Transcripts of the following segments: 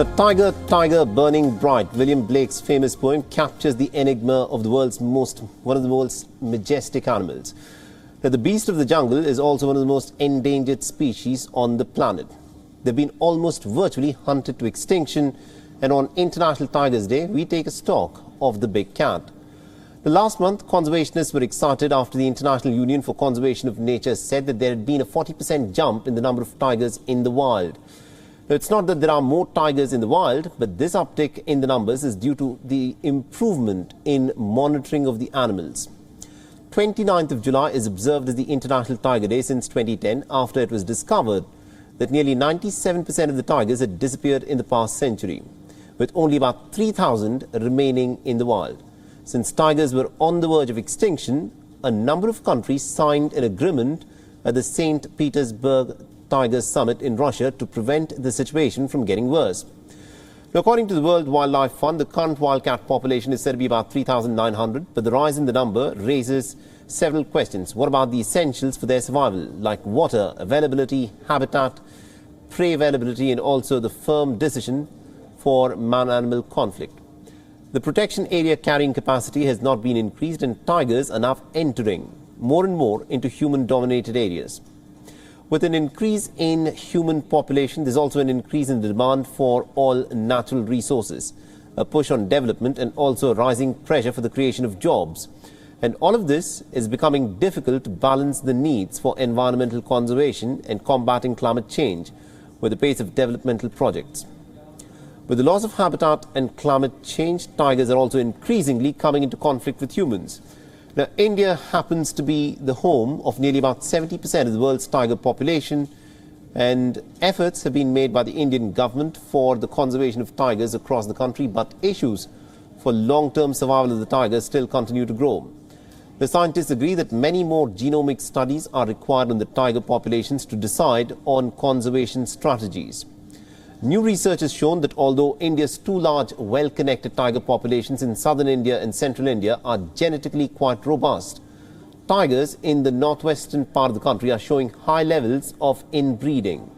A tiger, tiger burning bright. William Blake's famous poem captures the enigma of one of the world's majestic animals. Now, the beast of the jungle is also one of the most endangered species on the planet. They've been almost virtually hunted to extinction, and on International Tigers Day, we take a stock of the big cat. The last month, conservationists were excited after the International Union for Conservation of Nature said that there had been a 40% jump in the number of tigers in the wild. Now, it's not that there are more tigers in the wild, but this uptick in the numbers is due to the improvement in monitoring of the animals. 29th of July is observed as the International Tiger Day since 2010 after it was discovered that nearly 97% of the tigers had disappeared in the past century, with only about 3,000 remaining in the wild. Since tigers were on the verge of extinction, a number of countries signed an agreement at the St. Petersburg Tigers Summit in Russia to prevent the situation from getting worse. Now, according to the World Wildlife Fund, the current wildcat population is said to be about 3,900, but the rise in the number raises several questions. What about the essentials for their survival, like water availability, habitat, prey availability, and also the firm decision for man-animal conflict? The protection area carrying capacity has not been increased, and tigers are now entering more and more into human-dominated areas. With an increase in human population, there's also an increase in the demand for all natural resources, a push on development, and also rising pressure for the creation of jobs. And all of this is becoming difficult to balance the needs for environmental conservation and combating climate change with the pace of developmental projects. With the loss of habitat and climate change, tigers are also increasingly coming into conflict with humans. Now, India happens to be the home of nearly about 70% of the world's tiger population, and efforts have been made by the Indian government for the conservation of tigers across the country, but issues for long-term survival of the tigers still continue to grow. The scientists agree that many more genomic studies are required on the tiger populations to decide on conservation strategies. New research has shown that although India's two large, well-connected tiger populations in southern India and central India are genetically quite robust, tigers in the northwestern part of the country are showing high levels of inbreeding.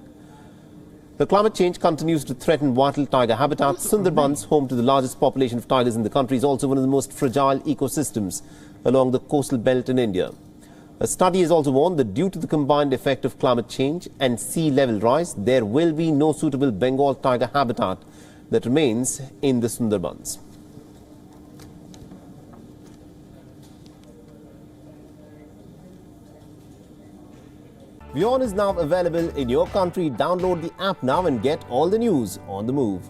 The climate change continues to threaten vital tiger habitats. Sundarbans, home to the largest population of tigers in the country, is also one of the most fragile ecosystems along the coastal belt in India. A study has also warned that due to the combined effect of climate change and sea level rise, there will be no suitable Bengal tiger habitat that remains in the Sundarbans. WION is now available in your country. Download the app now and get all the news on the move.